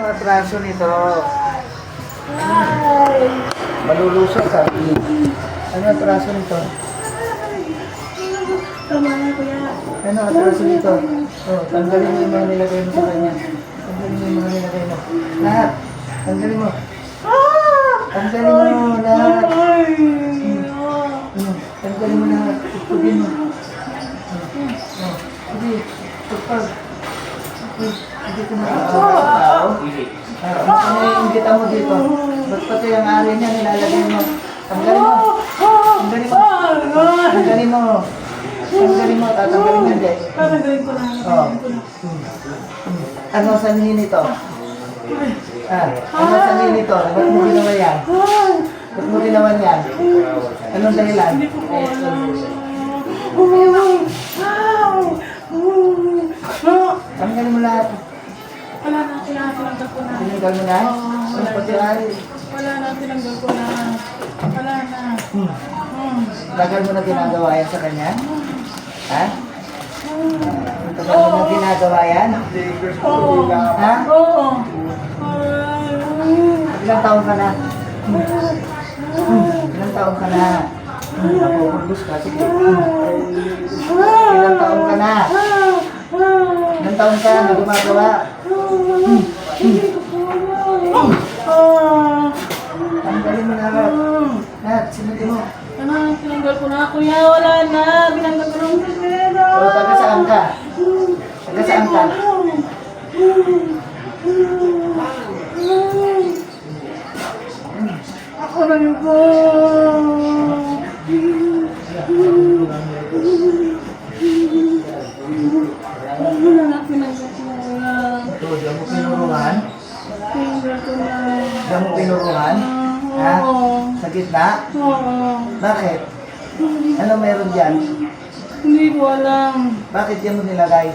Ang atraso nito. Malulusot ka. Ano atraso nito? Tama na, kuya. Ano atraso nito? Oh, tanggalin mo yung mga nilagay mo sa kanya. Tanggalin mo yung mga nilagay mo. Lahat. Tanggalin mo. Tanggalin mo lahat. Tanggalin mo lahat. Tugtugin mo. Sige. Tugpag. Hindi ko makakataw. Ano yung inggitan mo dito? Ba't pati ang ari niya nilalagay mo? Tanggalin mo. Tanggalin mo. Tanggalin mo. Tanggalin mo. Tatanggalin mo din. Tatanggalin ko na. Ano sanhin nito? Ano sanhin nito? Ba't mo ginawa yan? Ba't mo ginawa yan? Anong dahilan? Hindi ko po alam. Tanggalin mo lahat. Wala na, tinanggal ko na. Tinanggal mo na? Ano pati ari? Wala na, tinanggal ko na. Wala na. Tagal mo na ginagawa yan sa kanya? Ha? Tagal mo na ginagawa yan? Ha? Oo. Ilang taon ka na? Ilang taon ka na? Napupundos ka, sige. Ilang taon ka na? Ilang taon ka na gumagawa? Tanggalin mo lahat. Lahat, sinutin mo. Ano, tinanggal ko na, kuya. Wala na. Binanggal ko ng pera. O, taga saan ka? Taga saan ka? Ako na yun po. Wala na, pinanggal ko na. Ito, diyan mo pinurungan? Pinanggal ko na. Diyan mo pinurungan? Ha? Sa gitna? Oo. Bakit? Ano meron dyan? Hindi ko alam. Bakit diyan mo nilagay?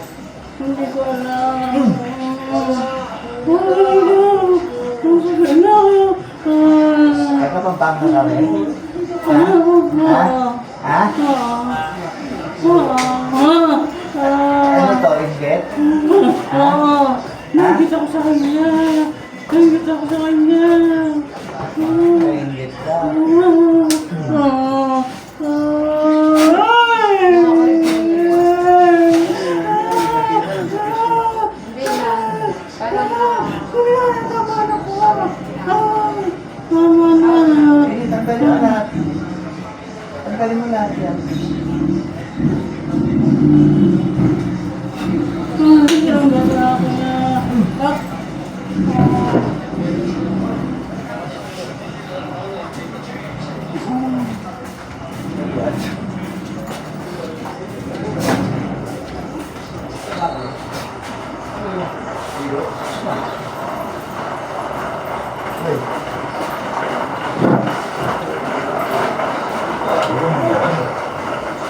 Hindi ko alam. Ay, kapampanga ka rin? Ha? Ha? Ano to, inggit? Nagkita ko sa kanya. Nagkita ko sa kanya. Inggit ka. Mama na. Tanggalin mo lahat. Tanggalin mo lahat yan. Tinanggal na ako na.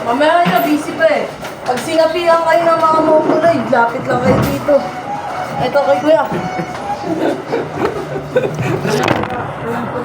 Mamaya na, busy pa eh. Pag sinapihan kayo ng mga mongoloid, lapit lang kayo dito. Ito kay kuya.